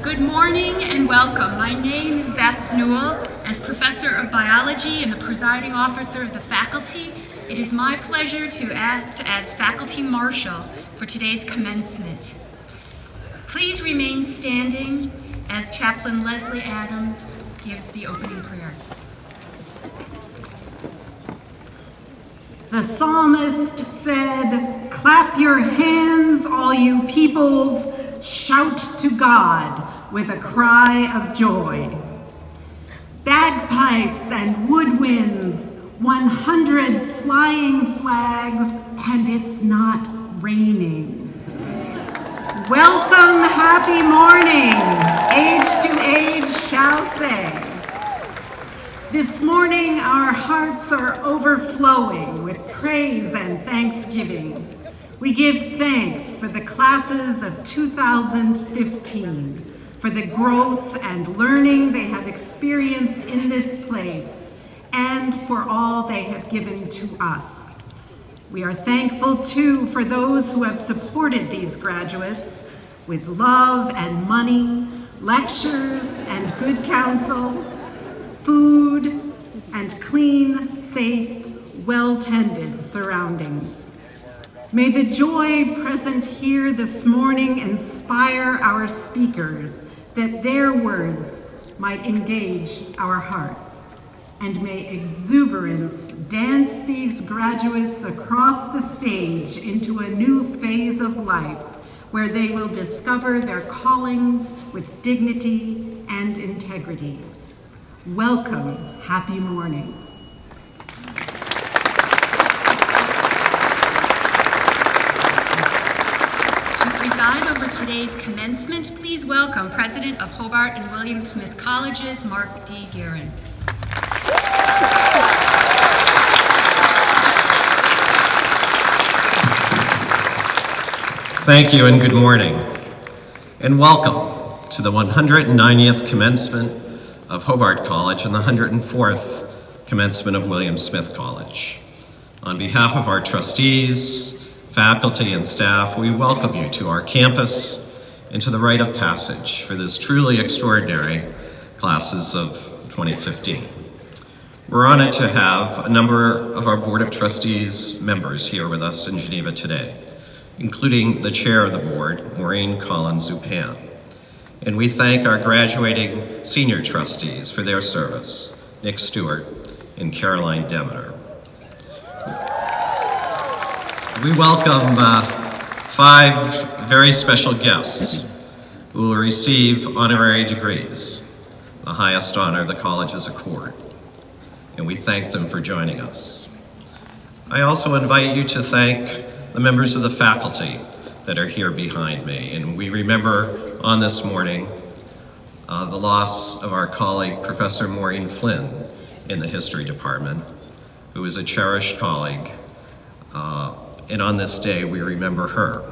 Good morning and welcome. My name is Beth Newell. As Professor of Biology and the presiding officer of the faculty, it is my pleasure to act as Faculty Marshal for today's commencement. Please remain standing as Chaplain Leslie Adams gives the opening prayer. The psalmist said, "Clap your hands, all you peoples, shout to God with a cry of joy." Bagpipes and woodwinds, 100 flying flags, and it's not raining. Welcome, happy morning, age to age shall say. This morning, our hearts are overflowing with praise and thanksgiving. We give thanks for the classes of 2015, for the growth and learning they have experienced in this place, and for all they have given to us. We are thankful, too, for those who have supported these graduates with love and money, lectures and good counsel, food, and clean, safe, well-tended surroundings. May the joy present here this morning inspire our speakers that their words might engage our hearts. And may exuberance dance these graduates across the stage into a new phase of life where they will discover their callings with dignity and integrity. Welcome, happy morning. To preside over today's commencement, please welcome President of Hobart and William Smith Colleges, Mark D. Gergen. Thank you and good morning, and welcome to the 190th commencement of Hobart College and the 104th commencement of William Smith College. On behalf of our trustees, faculty, and staff, we welcome you to our campus and to the rite of passage for this truly extraordinary classes of 2015. We're honored to have a number of our Board of Trustees members here with us in Geneva today, including the chair of the board, Maureen Collins-Zupan. And we thank our graduating senior trustees for their service, Nick Stewart and Caroline Demeter. We welcome 5 very special guests who will receive honorary degrees, the highest honor the colleges accord, and we thank them for joining us. I also invite you to thank the members of the faculty that are here behind me, and we remember on this morning the loss of our colleague, Professor Maureen Flynn, in the History Department, who is a cherished colleague, and on this day we remember her.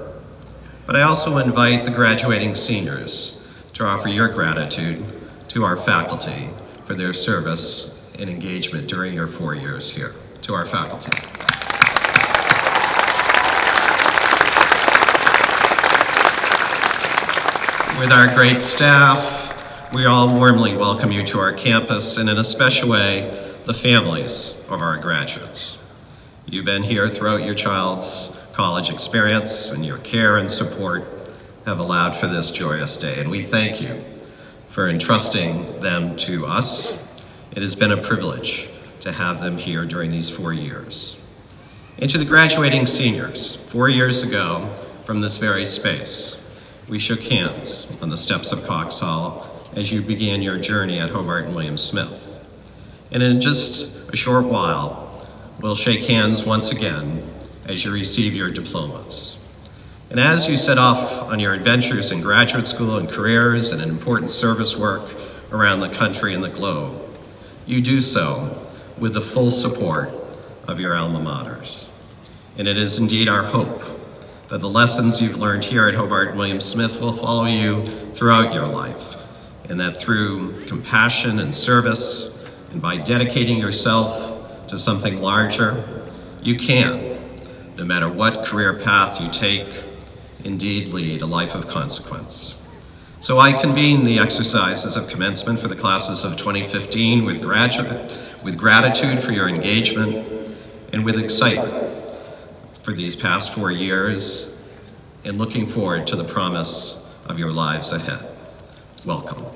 But I also invite the graduating seniors to offer your gratitude to our faculty for their service and engagement during your 4 years here. To our faculty. With our great staff, we all warmly welcome you to our campus, and in a special way, the families of our graduates. You've been here throughout your child's college experience, and your care and support have allowed for this joyous day, and we thank you for entrusting them to us. It has been a privilege to have them here during these 4 years. And to the graduating seniors, 4 years ago from this very space, we shook hands on the steps of Cox Hall as you began your journey at Hobart and William Smith. And in just a short while, we'll shake hands once again as you receive your diplomas. And as you set off on your adventures in graduate school and careers and in important service work around the country and the globe, you do so with the full support of your alma maters. And it is indeed our hope that the lessons you've learned here at Hobart and William Smith will follow you throughout your life, and that through compassion and service, and by dedicating yourself to something larger, you can, no matter what career path you take, indeed lead a life of consequence. So I convene the exercises of commencement for the classes of 2015 with gratitude for your engagement and with excitement for these past 4 years and looking forward to the promise of your lives ahead. Welcome.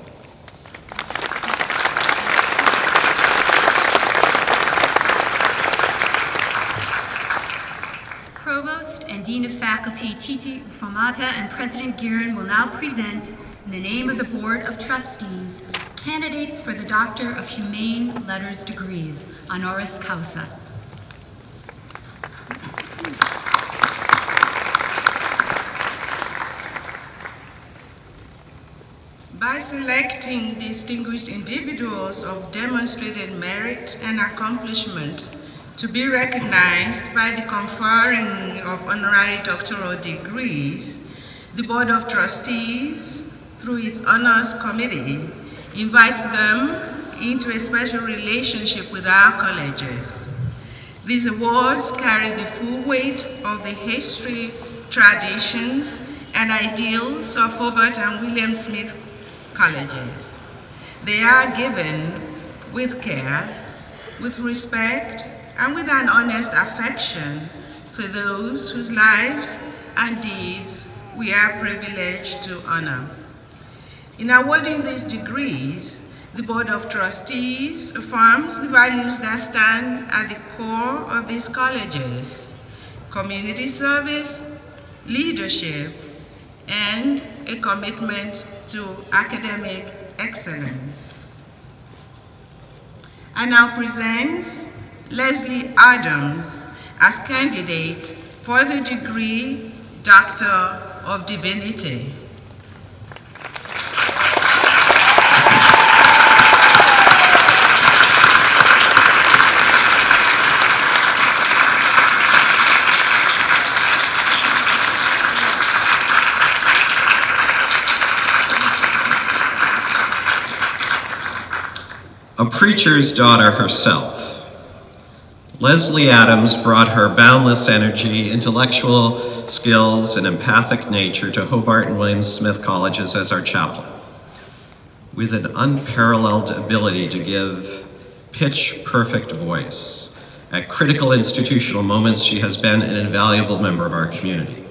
Provost and Dean of Faculty Titi Ufamata and President Gergen will now present, in the name of the Board of Trustees, candidates for the Doctor of Humane Letters degrees, honoris causa. By selecting distinguished individuals of demonstrated merit and accomplishment to be recognized by the conferring of honorary doctoral degrees, the Board of Trustees, through its Honors Committee, invites them into a special relationship with our colleges. These awards carry the full weight of the history, traditions, and ideals of Hobart and William Smith colleges. They are given with care, with respect, and with an honest affection for those whose lives and deeds we are privileged to honor. In awarding these degrees, the Board of Trustees affirms the values that stand at the core of these colleges: community service, leadership, and a commitment to academic excellence. I now present Leslie Adams as candidate for the degree Doctor of Divinity. A preacher's daughter herself, Leslie Adams brought her boundless energy, intellectual skills, and empathic nature to Hobart and William Smith colleges as our chaplain. With an unparalleled ability to give pitch-perfect voice, at critical institutional moments, she has been an invaluable member of our community.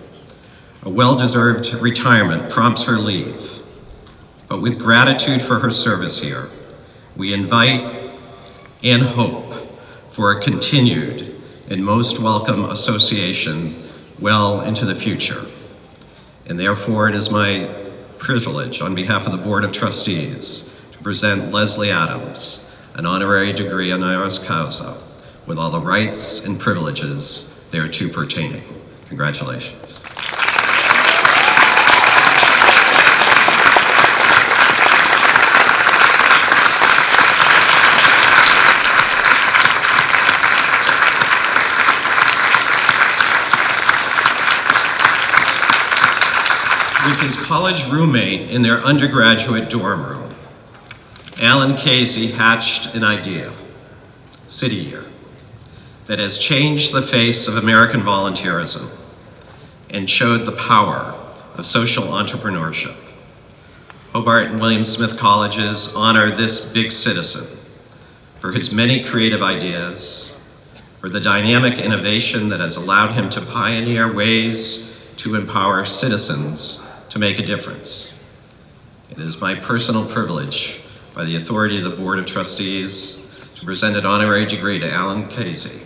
A well-deserved retirement prompts her leave, but with gratitude for her service here, we invite and hope for a continued and most welcome association well into the future. And therefore, it is my privilege on behalf of the Board of Trustees to present Leslie Adams an honorary degree honoris causa with all the rights and privileges thereto pertaining. Congratulations. With his college roommate in their undergraduate dorm room, Alan Casey hatched an idea, City Year, that has changed the face of American volunteerism and showed the power of social entrepreneurship. Hobart and William Smith colleges honor this big citizen for his many creative ideas, for the dynamic innovation that has allowed him to pioneer ways to empower citizens to make a difference. It is my personal privilege, by the authority of the Board of Trustees, to present an honorary degree to Alan Casey,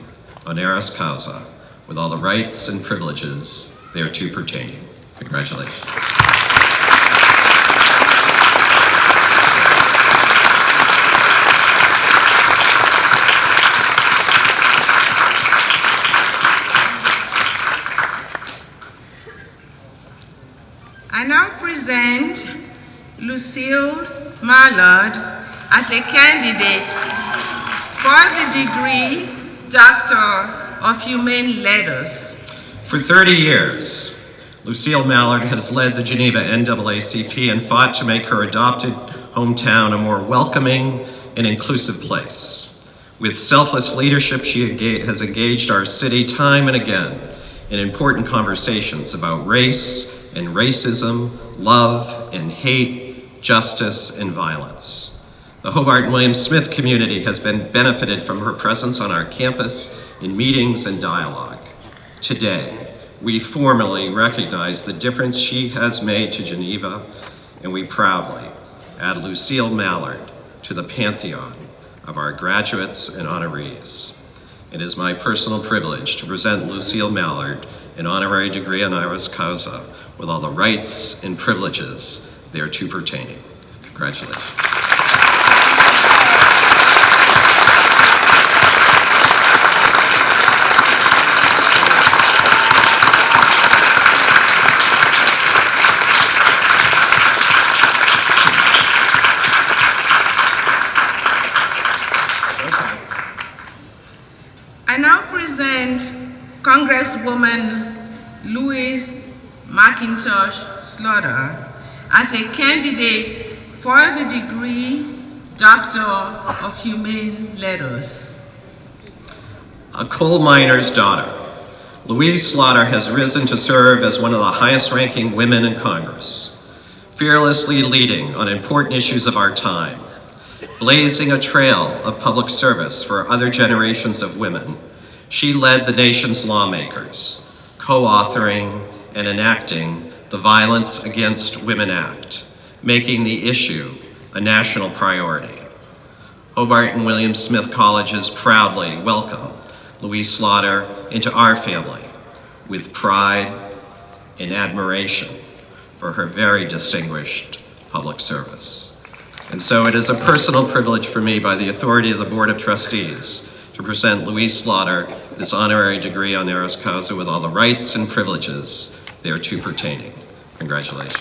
honoris causa, with all the rights and privileges thereto pertaining. Congratulations. I now present Lucille Mallard as a candidate for the degree Doctor of Humane Letters. For 30 years, Lucille Mallard has led the Geneva NAACP and fought to make her adopted hometown a more welcoming and inclusive place. With selfless leadership, she has engaged our city time and again in important conversations about race and racism, love and hate, justice, and violence. The Hobart and William Smith community has been benefited from her presence on our campus in meetings and dialogue. Today, we formally recognize the difference she has made to Geneva, and we proudly add Lucille Mallard to the pantheon of our graduates and honorees. It is my personal privilege to present Lucille Mallard an honorary degree honoris causa with all the rights and privileges thereto pertaining. Congratulations. I now present Congresswoman Louise McIntosh Slaughter as a candidate for the degree Doctor of Humane Letters. A coal miner's daughter, Louise Slaughter has risen to serve as one of the highest-ranking women in Congress, fearlessly leading on important issues of our time, blazing a trail of public service for other generations of women. She led the nation's lawmakers, co-authoring and enacting the Violence Against Women Act, making the issue a national priority. Hobart and William Smith Colleges proudly welcome Louise Slaughter into our family with pride and admiration for her very distinguished public service. And so it is a personal privilege for me, by the authority of the Board of Trustees, to present Louise Slaughter this honorary degree honoris causa with all the rights and privileges thereto pertaining. Congratulations.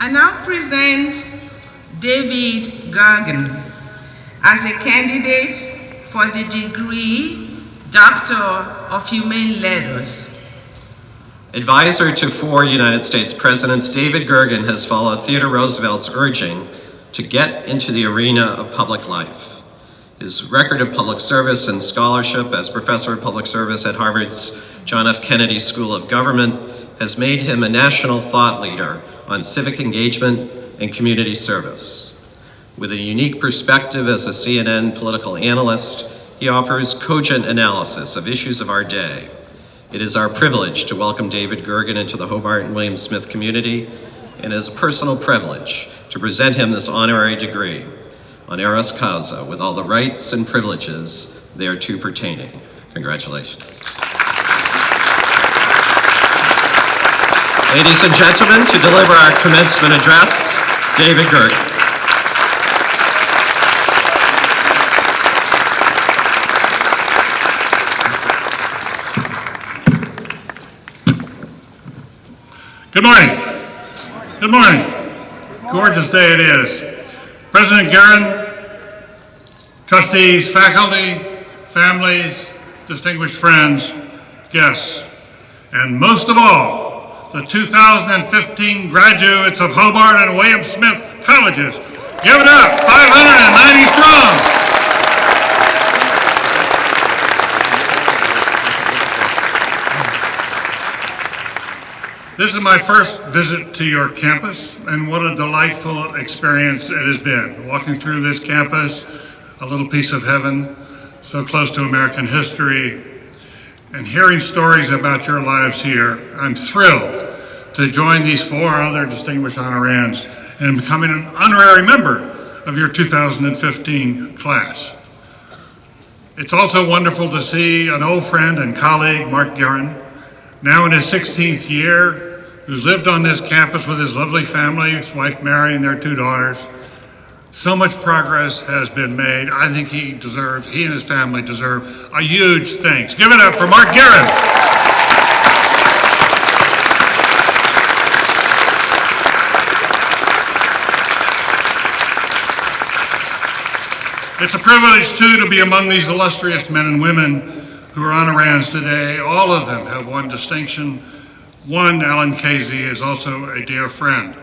I now present David Gergen as a candidate for the degree Doctor of Humane Letters. Advisor to 4 United States presidents, David Gergen has followed Theodore Roosevelt's urging to get into the arena of public life. His record of public service and scholarship as professor of public service at Harvard's John F. Kennedy School of Government has made him a national thought leader on civic engagement and community service. With a unique perspective as a CNN political analyst, he offers cogent analysis of issues of our day. It is our privilege to welcome David Gergen into the Hobart and William Smith community, and it is a personal privilege to present him this honorary degree, honoris causa, with all the rights and privileges thereto pertaining. Congratulations. Ladies and gentlemen, to deliver our commencement address, David Gergen. Good morning. Good morning. Gorgeous day it is. President Gergen, trustees, faculty, families, distinguished friends, guests, and most of all, the 2015 graduates of Hobart and William Smith Colleges. Give it up, 590 strong. This is my first visit to your campus, and what a delightful experience it has been. Walking through this campus, a little piece of heaven, so close to American history, and hearing stories about your lives here. I'm thrilled to join these 4 other distinguished honorands and becoming an honorary member of your 2015 class. It's also wonderful to see an old friend and colleague, Mark Gergen, now in his 16th year, who's lived on this campus with his lovely family, his wife Mary and their 2 daughters. So much progress has been made. I think he and his family deserve a huge thanks. Give it up for Mark Gergen. It's a privilege, too, to be among these illustrious men and women who are honorands today. All of them have won distinction. One, Alan Casey, is also a dear friend.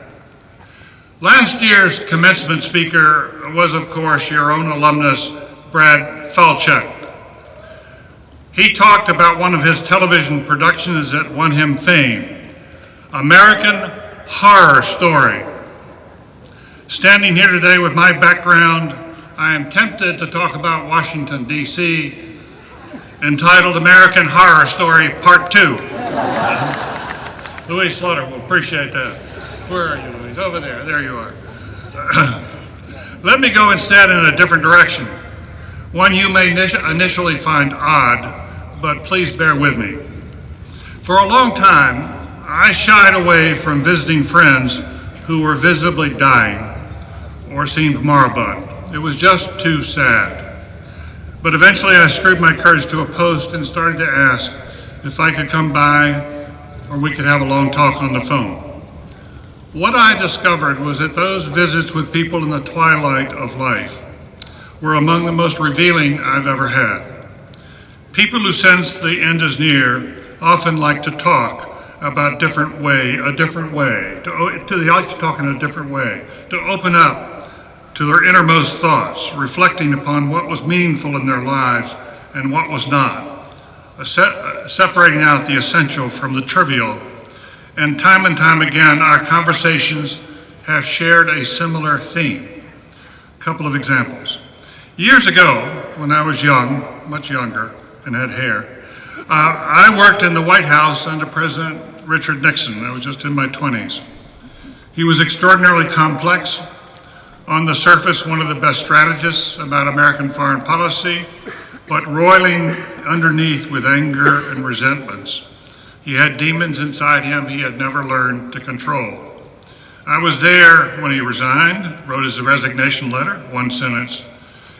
Last year's commencement speaker was, of course, your own alumnus, Brad Falchuk. He talked about one of his television productions that won him fame, American Horror Story. Standing here today with my background, I am tempted to talk about Washington, D.C., entitled American Horror Story Part 2. Louise Slaughter will appreciate that. Where are you, Louise? Over there. There you are. Let me go instead in a different direction. One you may initially find odd, but please bear with me. For a long time, I shied away from visiting friends who were visibly dying or seemed moribund. It was just too sad. But eventually I screwed my courage to a post and started to ask if I could come by or we could have a long talk on the phone. What I discovered was that those visits with people in the twilight of life were among the most revealing I've ever had. People who sense the end is near often like to talk about a different way. They like to talk in a different way, to open up to their innermost thoughts, reflecting upon what was meaningful in their lives and what was not, separating out the essential from the trivial. And time again, our conversations have shared a similar theme. A couple of examples. Years ago, when I was young, much younger, and had hair, I worked in the White House under President Richard Nixon. I was just in my 20s. He was extraordinarily complex. On the surface, one of the best strategists about American foreign policy, but roiling underneath with anger and resentments. He had demons inside him he had never learned to control. I was there when he resigned, wrote his resignation letter, one sentence,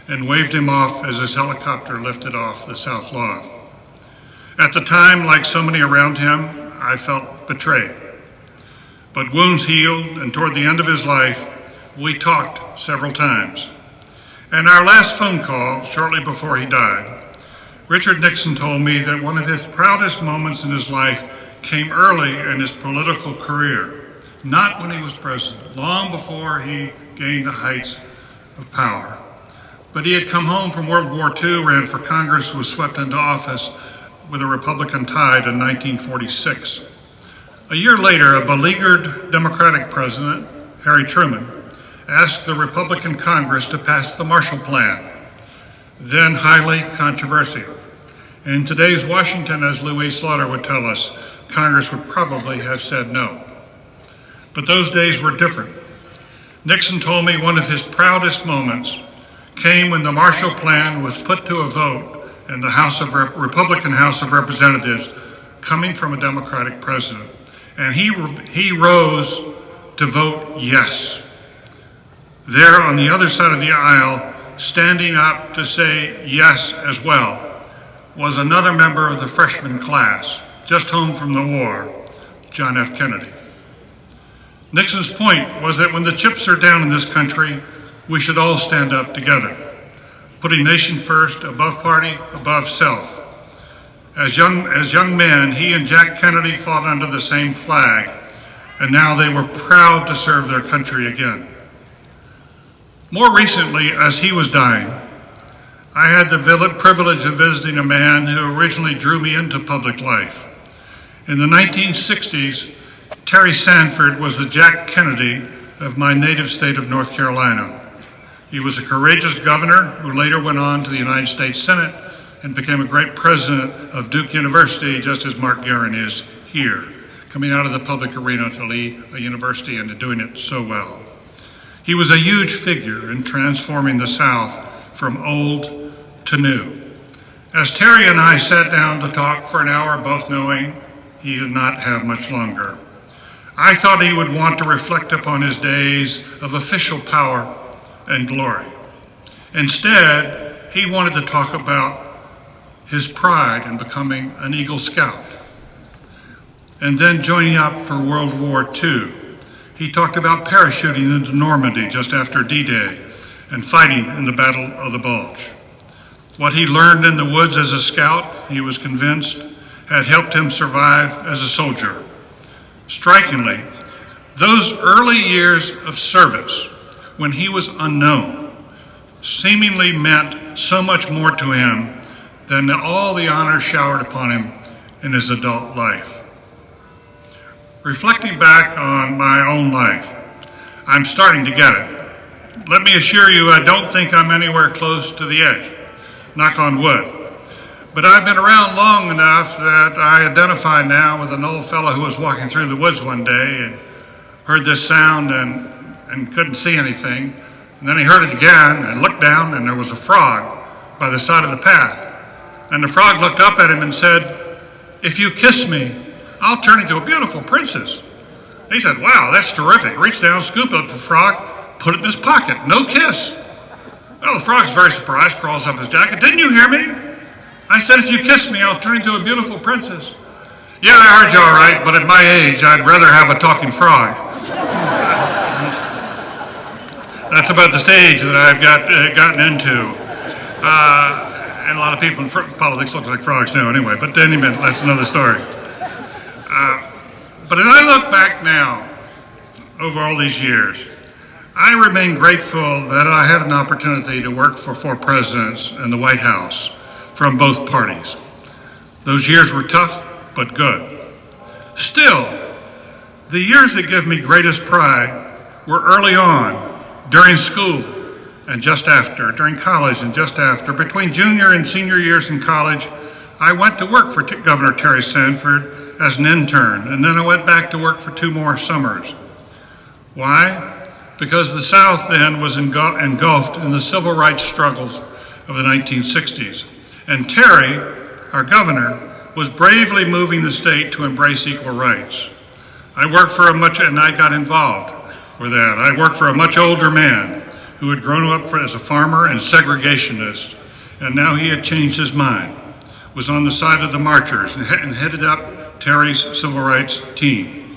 and waved him off as his helicopter lifted off the South Lawn. At the time, like so many around him, I felt betrayed. But wounds healed, and toward the end of his life, we talked several times. And our last phone call, shortly before he died, Richard Nixon told me that one of his proudest moments in his life came early in his political career, not when he was president, long before he gained the heights of power. But he had come home from World War II, ran for Congress, was swept into office with a Republican tide in 1946. A year later, a beleaguered Democratic president, Harry Truman, asked the Republican Congress to pass the Marshall Plan, then highly controversial. In today's Washington, as Louise Slaughter would tell us, Congress would probably have said no. But those days were different. Nixon told me one of his proudest moments came when the Marshall Plan was put to a vote in the Republican House of Representatives, coming from a Democratic president. And he rose to vote yes. There on the other side of the aisle, standing up to say yes as well, was another member of the freshman class, just home from the war, John F. Kennedy. Nixon's point was that when the chips are down in this country, we should all stand up together, putting nation first, above party, above self. As young men, he and Jack Kennedy fought under the same flag, and now they were proud to serve their country again. More recently, as he was dying, I had the privilege of visiting a man who originally drew me into public life. In the 1960s, Terry Sanford was the Jack Kennedy of my native state of North Carolina. He was a courageous governor who later went on to the United States Senate and became a great president of Duke University, just as Mark Gergen is here, coming out of the public arena to lead a university and doing it so well. He was a huge figure in transforming the South from old to new. As Terry and I sat down to talk for an hour, both knowing he did not have much longer, I thought he would want to reflect upon his days of official power and glory. Instead, he wanted to talk about his pride in becoming an Eagle Scout and then joining up for World War II. He talked about parachuting into Normandy just after D-Day and fighting in the Battle of the Bulge. What he learned in the woods as a scout, he was convinced, had helped him survive as a soldier. Strikingly, Those early years of service, when he was unknown, seemingly meant so much more to him than all the honors showered upon him in his adult life. Reflecting back on my own life, I'm starting to get it. Let me assure you, I don't think I'm anywhere close to the edge, knock on wood. But I've been around long enough that I identify now with an old fellow who was walking through the woods one day and heard this sound and couldn't see anything. And then he heard it again and looked down, and there was a frog by the side of the path. And the frog looked up at him and said, "If you kiss me, I'll turn into a beautiful princess." He said, "Wow, that's terrific." Reached down, scooped up the frog, put it in his pocket. No kiss. Well, the frog's very surprised, crawls up his jacket. "Didn't you hear me? I said if you kiss me, I'll turn into a beautiful princess." "Yeah, I heard you all right, but at my age, I'd rather have a talking frog." That's about the stage that I've gotten into. And a lot of people in politics look like frogs now anyway, but anyway, that's another story. But as I look back now, over all these years, I remain grateful that I had an opportunity to work for 4 presidents in the White House from both parties. Those years were tough, but good. Still, the years that give me greatest pride were early on, during school and just after, during college and just after. Between junior and senior years in college, I went to work for Governor Terry Sanford as an intern, and then I went back to work for 2 more summers. Why? Because the South then was engulfed in the civil rights struggles of the 1960s. And Terry, our governor, was bravely moving the state to embrace equal rights. I got involved with that. I worked for a much older man who had grown up as a farmer and segregationist, and now he had changed his mind, was on the side of the marchers and headed up Terry's civil rights team.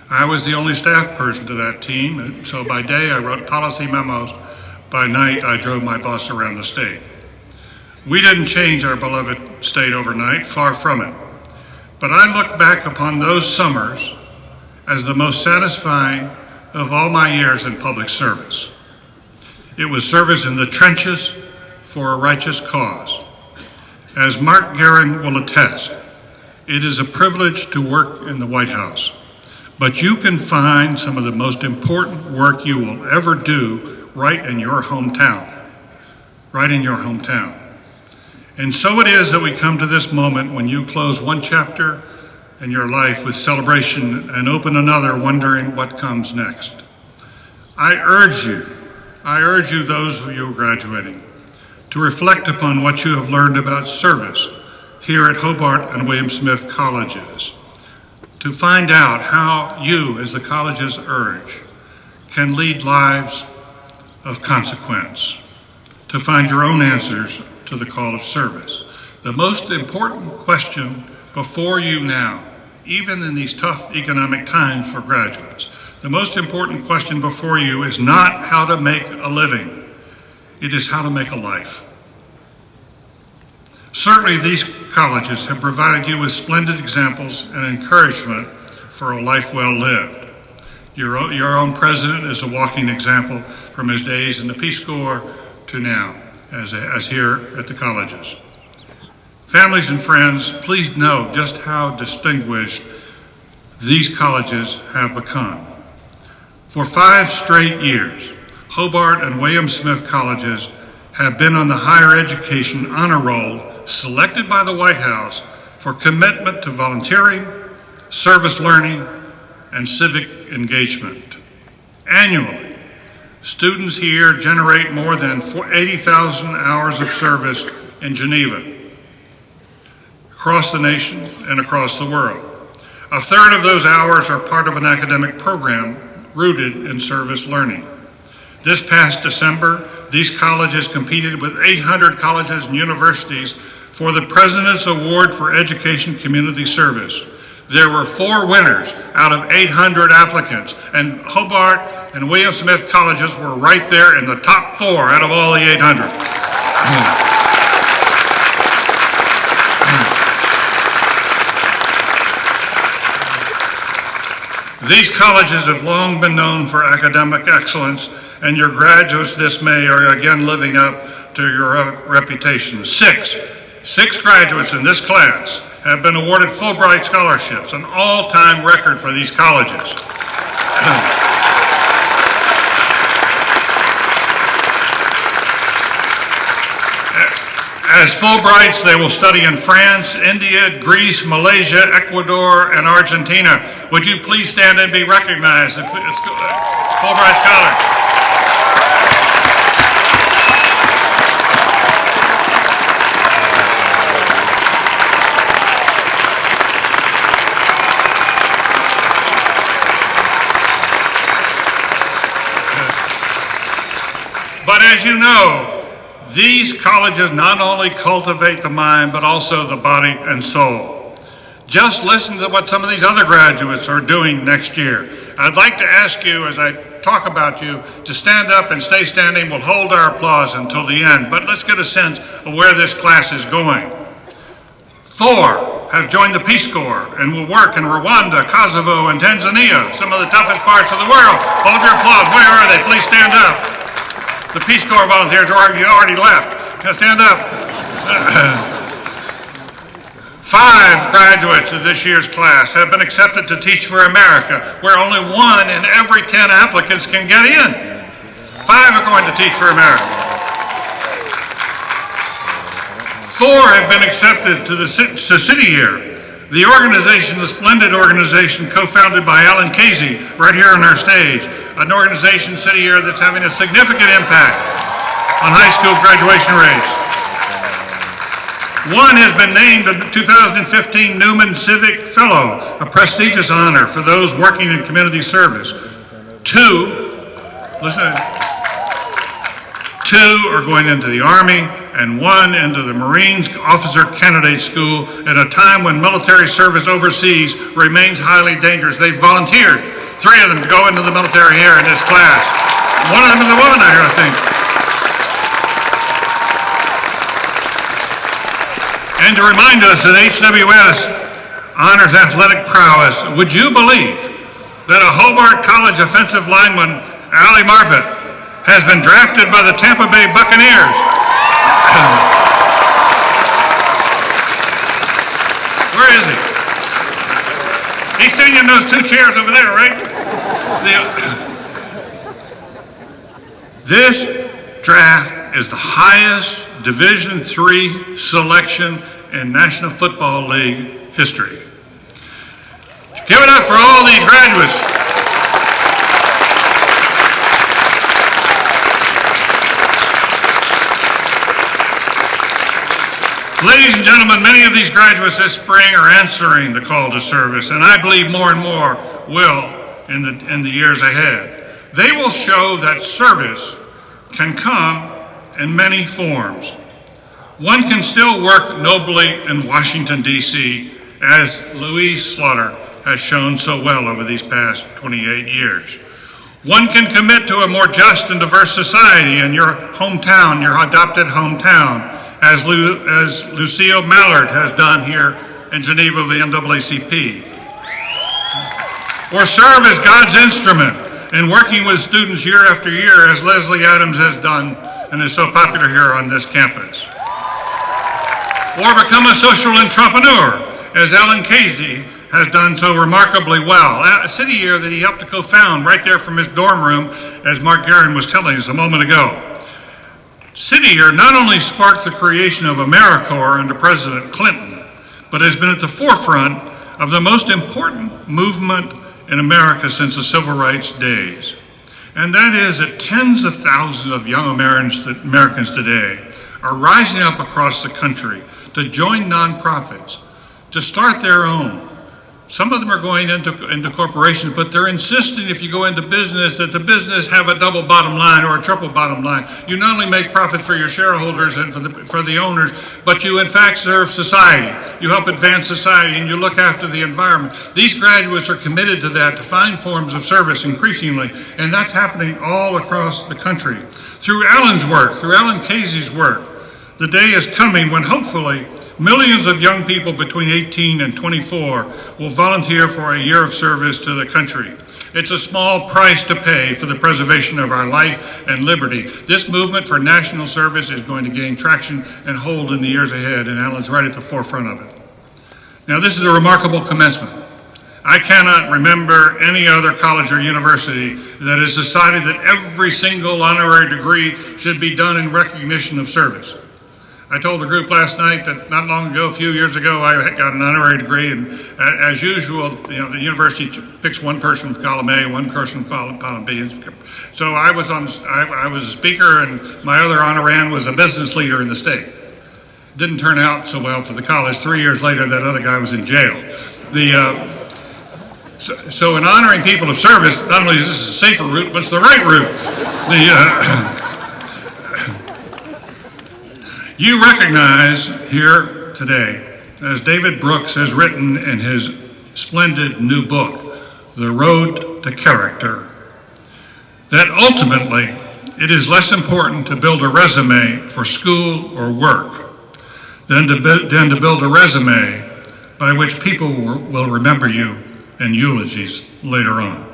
I was the only staff person to that team, and so by day I wrote policy memos. By night I drove my bus around the state. We didn't change our beloved state overnight, far from it. But I look back upon those summers as the most satisfying of all my years in public service. It was service in the trenches for a righteous cause. As Mark Gergen will attest, it is a privilege to work in the White House. But you can find some of the most important work you will ever do right in your hometown. Right in your hometown. And so it is that we come to this moment when you close one chapter in your life with celebration and open another wondering what comes next. I urge you, those of you graduating, to reflect upon what you have learned about service here at Hobart and William Smith colleges, to find out how you, as the colleges urge, can lead lives of consequence, to find your own answers to the call of service. The most important question before you now, even in these tough economic times for graduates, the most important question before you is not how to make a living, it is how to make a life. Certainly these colleges have provided you with splendid examples and encouragement for a life well lived. Your own president is a walking example from his days in the Peace Corps to now, as here at the colleges. Families and friends, please know just how distinguished these colleges have become. For 5 straight years, Hobart and William Smith colleges have been on the higher education honor roll selected by the White House for commitment to volunteering, service learning, and civic engagement. Annually, students here generate more than 80,000 hours of service in Geneva, across the nation and across the world. A third of those hours are part of an academic program rooted in service learning. This past December, these colleges competed with 800 colleges and universities for the President's Award for Education Community Service. There were 4 winners out of 800 applicants, and Hobart and William Smith colleges were right there in the top 4 out of all the 800. These colleges have long been known for academic excellence, and your graduates this May are again living up to your reputation. Six graduates in this class have been awarded Fulbright scholarships, an all-time record for these colleges. As Fulbrights, they will study in France, India, Greece, Malaysia, Ecuador, and Argentina. Would you please stand and be recognized as Fulbright scholars? But as you know, these colleges not only cultivate the mind, but also the body and soul. Just listen to what some of these other graduates are doing next year. I'd like to ask you, as I talk about you, to stand up and stay standing. We'll hold our applause until the end, but let's get a sense of where this class is going. 4 have joined the Peace Corps and will work in Rwanda, Kosovo, and Tanzania, some of the toughest parts of the world. Hold your applause. Where are they? Please stand up. The Peace Corps volunteers you already left. Now stand up. 5 graduates of this year's class have been accepted to Teach for America, where only 1 in every 10 applicants can get in. 5 are going to Teach for America. 4 have been accepted to City Year, the organization, the splendid organization co-founded by Alan Casey, right here on our stage, an organization, City Year, that's having a significant impact on high school graduation rates. 1 has been named a 2015 Newman Civic Fellow, a prestigious honor for those working in community service. 2 are going into the Army, and 1 into the Marines Officer Candidate School at a time when military service overseas remains highly dangerous. They volunteered, 3 of them, to go into the military here in this class. 1 of them is a woman out here, I think. And to remind us that HWS honors athletic prowess, would you believe that a Hobart College offensive lineman, Ali Marbet, has been drafted by the Tampa Bay Buccaneers? Where is he? He's sitting in those 2 chairs over there, right? This draft is the highest Division III selection in National Football League history. Give it up for all these graduates. Ladies and gentlemen, many of these graduates this spring are answering the call to service, and I believe more and more will in the years ahead. They will show that service can come in many forms. One can still work nobly in Washington, D.C., as Louise Slaughter has shown so well over these past 28 years. One can commit to a more just and diverse society in your hometown, your adopted hometown, as Lucille Mallard has done here in Geneva, the NAACP. Or serve as God's instrument in working with students year after year, as Leslie Adams has done and is so popular here on this campus. Or become a social entrepreneur, as Alan Casey has done so remarkably well. A City Year that he helped to co-found right there from his dorm room, as Mark Gergen was telling us a moment ago. City Year not only sparked the creation of AmeriCorps under President Clinton, but has been at the forefront of the most important movement in America since the Civil Rights days. And that is that tens of thousands of young Americans today are rising up across the country to join nonprofits, to start their own. Some of them are going into corporations, but they're insisting if you go into business that the business have a double bottom line or a triple bottom line. You not only make profit for your shareholders and for the owners, but you in fact serve society. You help advance society and you look after the environment. These graduates are committed to that, to find forms of service increasingly, and that's happening all across the country. Through Alan's work, through Alan Casey's work, the day is coming when hopefully Millions of young people between 18 and 24 will volunteer for a year of service to the country. It's a small price to pay for the preservation of our life and liberty. This movement for national service is going to gain traction and hold in the years ahead, and Alan's right at the forefront of it. Now, this is a remarkable commencement. I cannot remember any other college or university that has decided that every single honorary degree should be done in recognition of service. I told the group last night that not long ago, a few years ago, I got an honorary degree, and as usual, the university picks one person from column A, one person from column B. So I was a speaker, and my other honorand was a business leader in the state. Didn't turn out so well for the college. 3 years later, that other guy was in jail. So in honoring people of service, not only is this a safer route, but it's the right route. You recognize here today, as David Brooks has written in his splendid new book, The Road to Character, that ultimately it is less important to build a resume for school or work than to build a resume by which people will remember you in eulogies later on.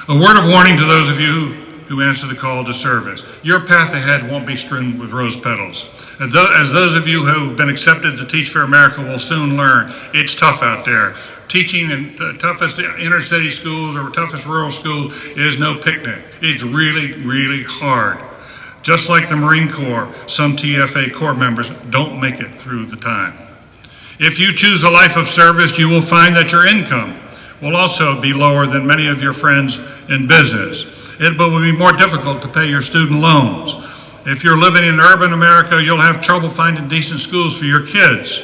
A word of warning to those of you who answer the call to service. Your path ahead won't be strewn with rose petals. As those of you who have been accepted to Teach for America will soon learn, it's tough out there. Teaching in the toughest inner city schools or toughest rural schools is no picnic. It's really, really hard. Just like the Marine Corps, some TFA Corps members don't make it through the time. If you choose a life of service, you will find that your income will also be lower than many of your friends in business. It will be more difficult to pay your student loans. If you're living in urban America, you'll have trouble finding decent schools for your kids.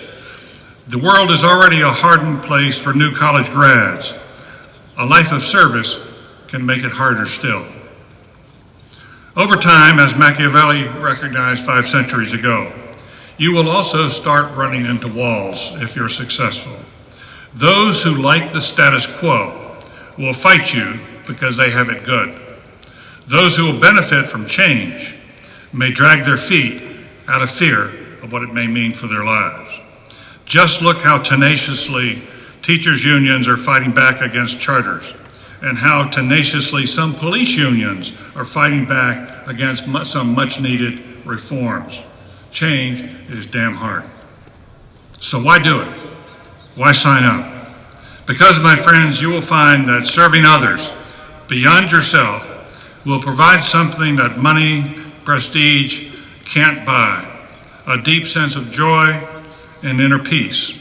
The world is already a hardened place for new college grads. A life of service can make it harder still. Over time, as Machiavelli recognized 5 centuries ago, you will also start running into walls if you're successful. Those who like the status quo will fight you because they have it good. Those who will benefit from change may drag their feet out of fear of what it may mean for their lives. Just look how tenaciously teachers' unions are fighting back against charters, and how tenaciously some police unions are fighting back against some much-needed reforms. Change is damn hard. So why do it? Why sign up? Because, my friends, you will find that serving others beyond yourself will provide something that money, prestige can't buy, a deep sense of joy and inner peace.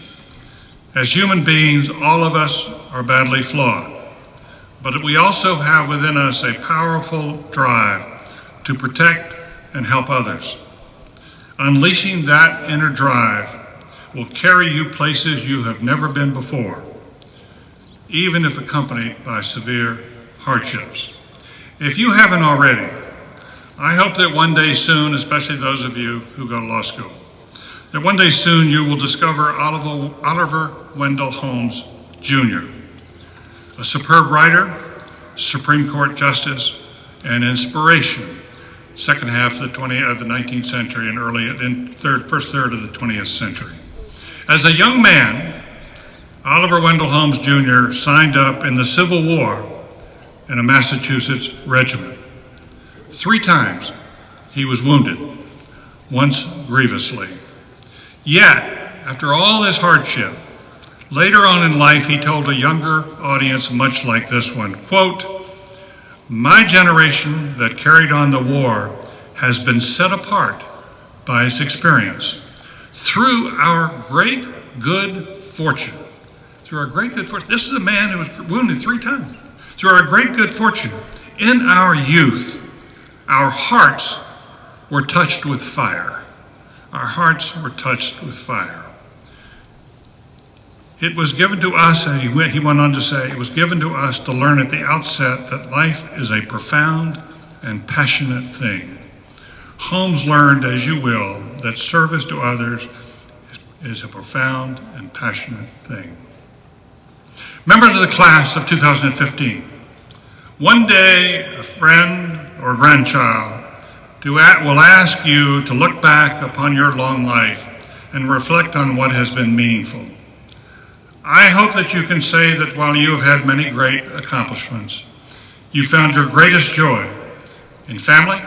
As human beings, all of us are badly flawed, but we also have within us a powerful drive to protect and help others. Unleashing that inner drive will carry you places you have never been before, even if accompanied by severe hardships. If you haven't already, I hope that one day soon, especially those of you who go to law school, that one day soon you will discover Oliver Wendell Holmes Jr., a superb writer, Supreme Court Justice, and inspiration, second half of the 19th century and first third of the 20th century. As a young man, Oliver Wendell Holmes Jr. signed up in the Civil War in a Massachusetts regiment. 3 times he was wounded, once grievously. Yet, after all this hardship, later on in life he told a younger audience much like this one, quote, "My generation that carried on the war has been set apart by its experience. Through our great good fortune," this is a man who was wounded 3 times. "Through our great good fortune, in our youth, our hearts were touched with fire." Our hearts were touched with fire. It was given to us, and he went on to say, it was given to us to learn at the outset that life is a profound and passionate thing. Holmes learned, as you will, that service to others is a profound and passionate thing. Members of the class of 2015, one day a friend or grandchild will ask you to look back upon your long life and reflect on what has been meaningful. I hope that you can say that while you have had many great accomplishments, you found your greatest joy in family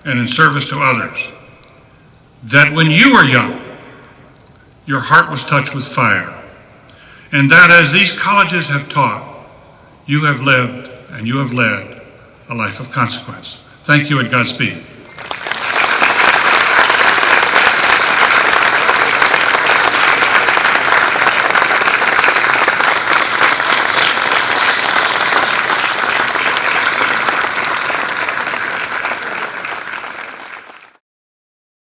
and in service to others. That when you were young, your heart was touched with fire, and that as these colleges have taught, you have lived and you have led a life of consequence. Thank you and Godspeed.